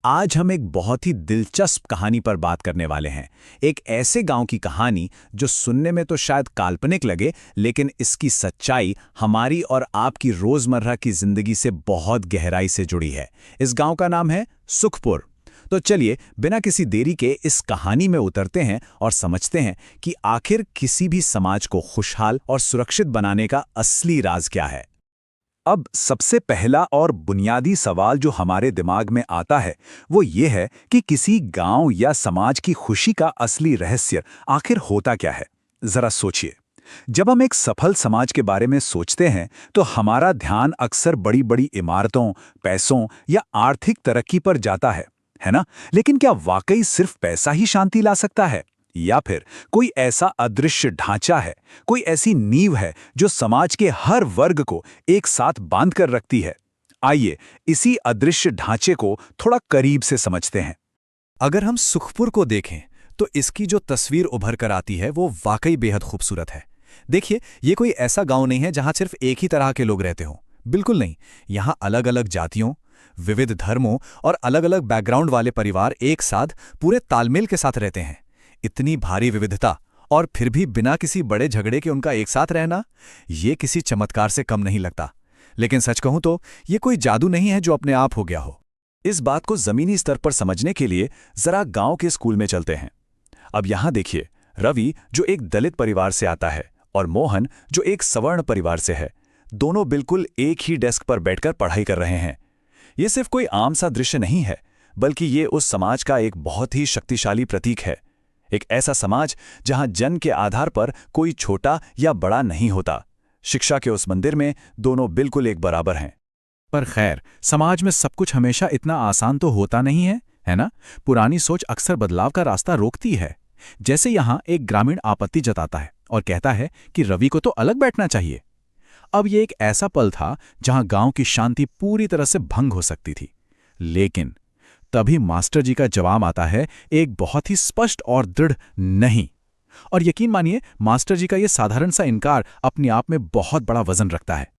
आज हम एक बहुत ही दिलचस्प कहानी पर बात करने वाले हैं। एक ऐसे गांव की कहानी जो सुनने में तो शायद काल्पनिक लगे, लेकिन इसकी सच्चाई हमारी और आपकी रोजमर्रा की जिंदगी से बहुत गहराई से जुड़ी है। इस गांव का नाम है सुखपुर। तो चलिए बिना किसी देरी के इस कहानी में उतरते हैं और समझते हैं कि आखिर किसी भी समाज को खुशहाल और सुरक्षित बनाने का असली राज क्या है। अब सबसे पहला और बुनियादी सवाल जो हमारे दिमाग में आता है वो ये है कि किसी गांव या समाज की खुशी का असली रहस्य आखिर होता क्या है। जरा सोचिए, जब हम एक सफल समाज के बारे में सोचते हैं तो हमारा ध्यान अक्सर बड़ी बड़ी इमारतों, पैसों या आर्थिक तरक्की पर जाता है ना? लेकिन क्या वाकई सिर्फ पैसा ही शांति ला सकता है, या फिर कोई ऐसा अदृश्य ढांचा है, कोई ऐसी नींव है जो समाज के हर वर्ग को एक साथ बांध कर रखती है? आइए इसी अदृश्य ढांचे को थोड़ा करीब से समझते हैं। अगर हम सुखपुर को देखें तो इसकी जो तस्वीर उभर कर आती है वो वाकई बेहद खूबसूरत है। देखिए, ये कोई ऐसा गांव नहीं है जहां सिर्फ एक ही तरह के लोग रहते हों। बिल्कुल नहीं। यहां अलग अलग जातियों, विविध धर्मों और अलग अलग बैकग्राउंड वाले परिवार एक साथ पूरे तालमेल के साथ रहते हैं। इतनी भारी विविधता और फिर भी बिना किसी बड़े झगड़े के उनका एक साथ रहना, ये किसी चमत्कार से कम नहीं लगता। लेकिन सच कहूं तो ये कोई जादू नहीं है जो अपने आप हो गया हो। इस बात को जमीनी स्तर पर समझने के लिए जरा गांव के स्कूल में चलते हैं। अब यहां देखिए, रवि जो एक दलित परिवार से आता है और मोहन जो एक सवर्ण परिवार से है, दोनों बिल्कुल एक ही डेस्क पर बैठकर पढ़ाई कर रहे हैं। ये सिर्फ कोई आम सा दृश्य नहीं है, बल्कि ये उस समाज का एक बहुत ही शक्तिशाली प्रतीक है। एक ऐसा समाज जहां जन्म के आधार पर कोई छोटा या बड़ा नहीं होता। शिक्षा के उस मंदिर में दोनों बिल्कुल एक बराबर हैं। पर खैर, समाज में सब कुछ हमेशा इतना आसान तो होता नहीं है ना? पुरानी सोच अक्सर बदलाव का रास्ता रोकती है। जैसे यहां एक ग्रामीण आपत्ति जताता है और कहता है कि रवि को तो अलग बैठना चाहिए। अब ये एक ऐसा पल था जहां गांव की शांति पूरी तरह से भंग हो सकती थी। लेकिन तभी मास्टर जी का जवाब आता है, एक बहुत ही स्पष्ट और दृढ़ नहीं। और यकीन मानिए, मास्टर जी का यह साधारण सा इनकार अपने आप में बहुत बड़ा वजन रखता है।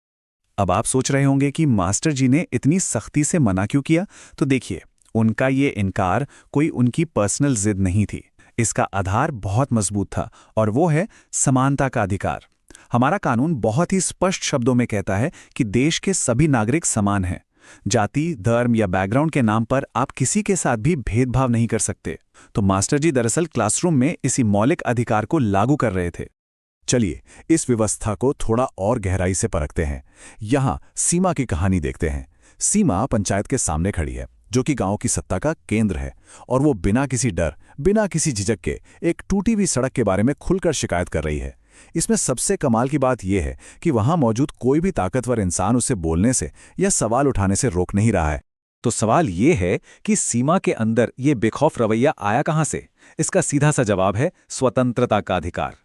अब आप सोच रहे होंगे कि मास्टर जी ने इतनी सख्ती से मना क्यों किया। तो देखिए, उनका ये इनकार कोई उनकी पर्सनल जिद नहीं थी। इसका आधार बहुत मजबूत था और वो है समानता का अधिकार। हमारा कानून बहुत ही स्पष्ट शब्दों में कहता है कि देश के सभी नागरिक समान हैं। जाति, धर्म या बैकग्राउंड के नाम पर आप किसी के साथ भी भेदभाव नहीं कर सकते। तो मास्टर जी दरअसल क्लासरूम में इसी मौलिक अधिकार को लागू कर रहे थे। चलिए इस व्यवस्था को थोड़ा और गहराई से परखते हैं। यहाँ सीमा की कहानी देखते हैं। सीमा पंचायत के सामने खड़ी है, जो कि गांव की सत्ता का केंद्र है, और वो बिना किसी डर, बिना किसी झिझक के एक टूटी हुई सड़क के बारे में खुलकर शिकायत कर रही है। इसमें सबसे कमाल की बात यह है कि वहां मौजूद कोई भी ताकतवर इंसान उसे बोलने से या सवाल उठाने से रोक नहीं रहा है। तो सवाल यह है कि सीमा के अंदर ये बेखौफ रवैया आया कहां से? इसका सीधा सा जवाब है स्वतंत्रता का अधिकार।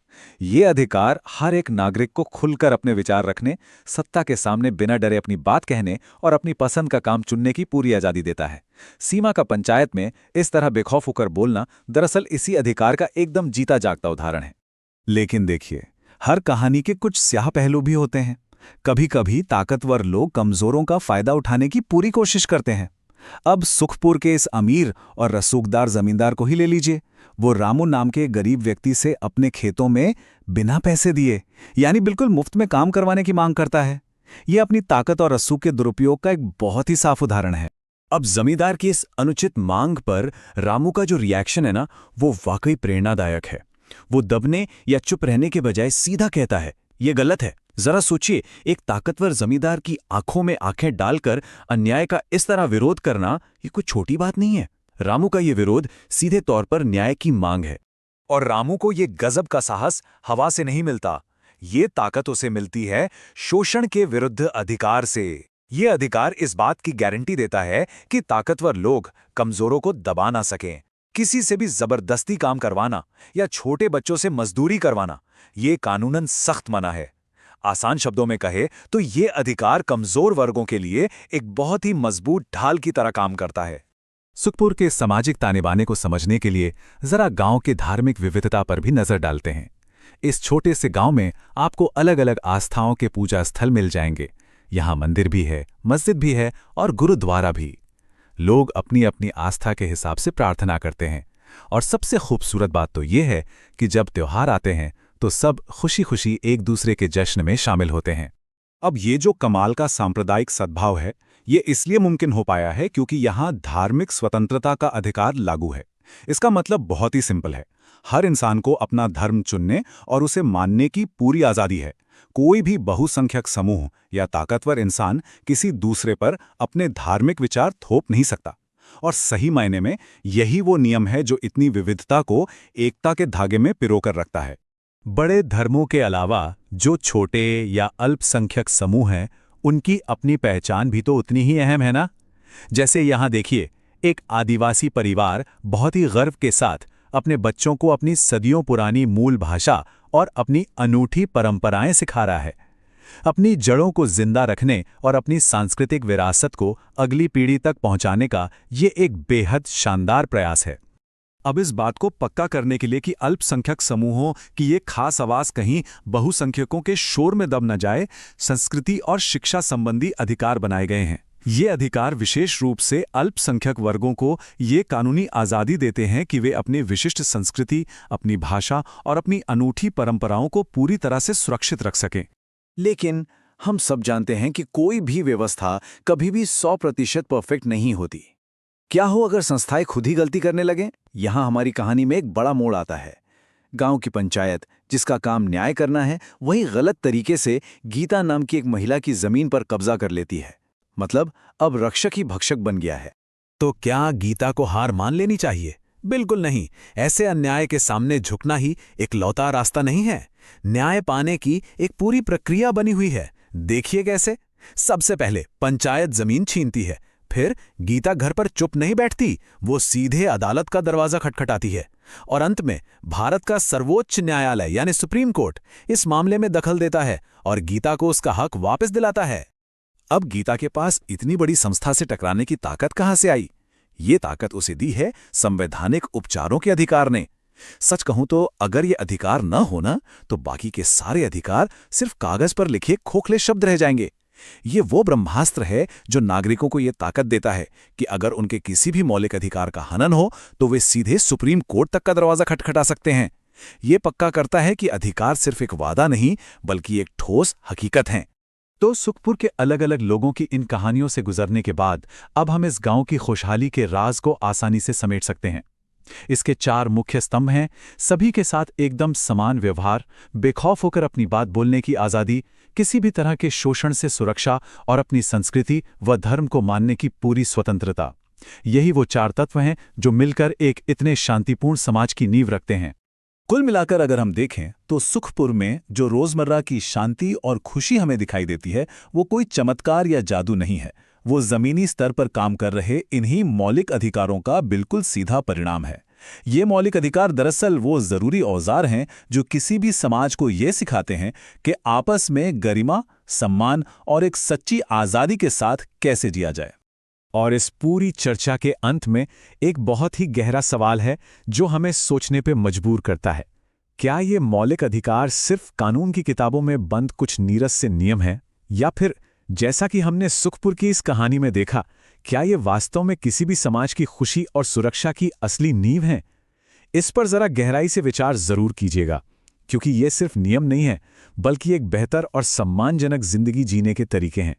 ये अधिकार हर एक नागरिक को खुलकर अपने विचार रखने, सत्ता के सामने बिना डरे अपनी बात कहने और अपनी पसंद का काम चुनने की पूरी आजादी देता है। सीमा का पंचायत में इस तरह बेखौफ होकर बोलना दरअसल इसी अधिकार का एकदम जीता जागता उदाहरण है। लेकिन देखिए, हर कहानी के कुछ स्याह पहलू भी होते हैं। कभी कभी ताकतवर लोग कमजोरों का फायदा उठाने की पूरी कोशिश करते हैं। अब सुखपुर के इस अमीर और रसूखदार जमींदार को ही ले लीजिए। वो रामू नाम के गरीब व्यक्ति से अपने खेतों में बिना पैसे दिए, यानी बिल्कुल मुफ्त में काम करवाने की मांग करता है। ये अपनी ताकत और रसूख के दुरुपयोग का एक बहुत ही साफ उदाहरण है। अब जमींदार की इस अनुचित मांग पर रामू का जो रिएक्शन है ना, वो वाकई प्रेरणादायक है। वो दबने या चुप रहने के बजाय सीधा कहता है, ये गलत है। जरा सोचिए, एक ताकतवर जमींदार की आंखों में आंखें डालकर अन्याय का इस तरह विरोध करना, ये कोई छोटी बात नहीं है। रामू का ये विरोध सीधे तौर पर न्याय की मांग है। और रामू को ये गजब का साहस हवा से नहीं मिलता। ये ताकत उसे मिलती है शोषण के विरुद्ध अधिकार से। ये अधिकार इस बात की गारंटी देता है कि ताकतवर लोग कमजोरों को दबा ना सकें। किसी से भी जबरदस्ती काम करवाना या छोटे बच्चों से मजदूरी करवाना, ये कानूनन सख्त मना है। आसान शब्दों में कहे तो ये अधिकार कमजोर वर्गों के लिए एक बहुत ही मजबूत ढाल की तरह काम करता है। सुखपुर के सामाजिक ताने-बाने को समझने के लिए जरा गांव के धार्मिक विविधता पर भी नजर डालते हैं। इस छोटे से गांव में आपको अलग अलग आस्थाओं के पूजा स्थल मिल जाएंगे। यहाँ मंदिर भी है, मस्जिद भी है और गुरुद्वारा भी। लोग अपनी अपनी आस्था के हिसाब से प्रार्थना करते हैं। और सबसे खूबसूरत बात तो ये है कि जब त्योहार आते हैं तो सब खुशी खुशी एक दूसरे के जश्न में शामिल होते हैं। अब ये जो कमाल का सांप्रदायिक सद्भाव है, ये इसलिए मुमकिन हो पाया है क्योंकि यहाँ धार्मिक स्वतंत्रता का अधिकार लागू है। इसका मतलब बहुत ही सिंपल है, हर इंसान को अपना धर्म चुनने और उसे मानने की पूरी आज़ादी है। कोई भी बहुसंख्यक समूह या ताकतवर इंसान किसी दूसरे पर अपने धार्मिक विचार थोप नहीं सकता। और सही मायने में यही वो नियम है जो इतनी विविधता को एकता के धागे में पिरोकर रखता है। बड़े धर्मों के अलावा जो छोटे या अल्पसंख्यक समूह हैं, उनकी अपनी पहचान भी तो उतनी ही अहम है ना। जैसे यहाँ देखिए, एक आदिवासी परिवार बहुत ही गर्व के साथ अपने बच्चों को अपनी सदियों पुरानी मूल भाषा और अपनी अनूठी परंपराएं सिखा रहा है। अपनी जड़ों को जिंदा रखने और अपनी सांस्कृतिक विरासत को अगली पीढ़ी तक पहुंचाने का ये एक बेहद शानदार प्रयास है। अब इस बात को पक्का करने के लिए कि अल्पसंख्यक समूहों की ये खास आवाज कहीं बहुसंख्यकों के शोर में दब न जाए, संस्कृति और शिक्षा संबंधी अधिकार बनाए गए हैं। ये अधिकार विशेष रूप से अल्पसंख्यक वर्गों को ये कानूनी आज़ादी देते हैं कि वे अपनी विशिष्ट संस्कृति, अपनी भाषा और अपनी अनूठी परंपराओं को पूरी तरह से सुरक्षित रख सकें। लेकिन हम सब जानते हैं कि कोई भी व्यवस्था कभी भी 100% परफेक्ट नहीं होती। क्या हो अगर संस्थाएं खुद ही गलती करने लगें? यहाँ हमारी कहानी में एक बड़ा मोड़ आता है। गांव की पंचायत, जिसका काम न्याय करना है, वही गलत तरीके से गीता नाम की एक महिला की जमीन पर कब्जा कर लेती है। मतलब अब रक्षक ही भक्षक बन गया है। तो क्या गीता को हार मान लेनी चाहिए? बिल्कुल नहीं। ऐसे अन्याय के सामने झुकना ही इकलौता रास्ता नहीं है। न्याय पाने की एक पूरी प्रक्रिया बनी हुई है। देखिए कैसे। सबसे पहले पंचायत जमीन छीनती है, फिर गीता घर पर चुप नहीं बैठती, वो सीधे अदालत का दरवाजा खटखटाती है, और अंत में भारत का सर्वोच्च न्यायालय यानी सुप्रीम कोर्ट इस मामले में दखल देता है और गीता को उसका हक वापस दिलाता है। अब गीता के पास इतनी बड़ी संस्था से टकराने की ताकत कहां से आई? ये ताकत उसे दी है संवैधानिक उपचारों के अधिकार ने। सच कहूं तो अगर ये अधिकार न होना तो बाकी के सारे अधिकार सिर्फ कागज पर लिखे खोखले शब्द रह जाएंगे। ये वो ब्रह्मास्त्र है जो नागरिकों को ये ताकत देता है कि अगर उनके किसी भी मौलिक अधिकार का हनन हो तो वे सीधे सुप्रीम कोर्ट तक का दरवाजा खटखटा सकते हैं। ये पक्का करता है कि अधिकार सिर्फ एक वादा नहीं बल्कि एक ठोस हकीकत है। तो सुखपुर के अलग अलग लोगों की इन कहानियों से गुजरने के बाद अब हम इस गांव की खुशहाली के राज को आसानी से समेट सकते हैं। इसके 4 मुख्य स्तंभ हैं: सभी के साथ एकदम समान व्यवहार, बेखौफ होकर अपनी बात बोलने की आज़ादी, किसी भी तरह के शोषण से सुरक्षा और अपनी संस्कृति व धर्म को मानने की पूरी स्वतंत्रता। यही वो 4 तत्व हैं जो मिलकर एक इतने शांतिपूर्ण समाज की नींव रखते हैं। कुल मिलाकर अगर हम देखें तो सुखपुर में जो रोजमर्रा की शांति और खुशी हमें दिखाई देती है, वो कोई चमत्कार या जादू नहीं है। वो जमीनी स्तर पर काम कर रहे इन्हीं मौलिक अधिकारों का बिल्कुल सीधा परिणाम है। ये मौलिक अधिकार दरअसल वो जरूरी औजार हैं जो किसी भी समाज को ये सिखाते हैं कि आपस में गरिमा, सम्मान और एक सच्ची आज़ादी के साथ कैसे जिया जाए। और इस पूरी चर्चा के अंत में एक बहुत ही गहरा सवाल है जो हमें सोचने पे मजबूर करता है। क्या ये मौलिक अधिकार सिर्फ कानून की किताबों में बंद कुछ नीरस से नियम हैं, या फिर जैसा कि हमने सुखपुर की इस कहानी में देखा, क्या ये वास्तव में किसी भी समाज की खुशी और सुरक्षा की असली नींव हैं? इस पर जरा गहराई से विचार जरूर कीजिएगा, क्योंकि ये सिर्फ नियम नहीं है बल्कि एक बेहतर और सम्मानजनक जिंदगी जीने के तरीके हैं।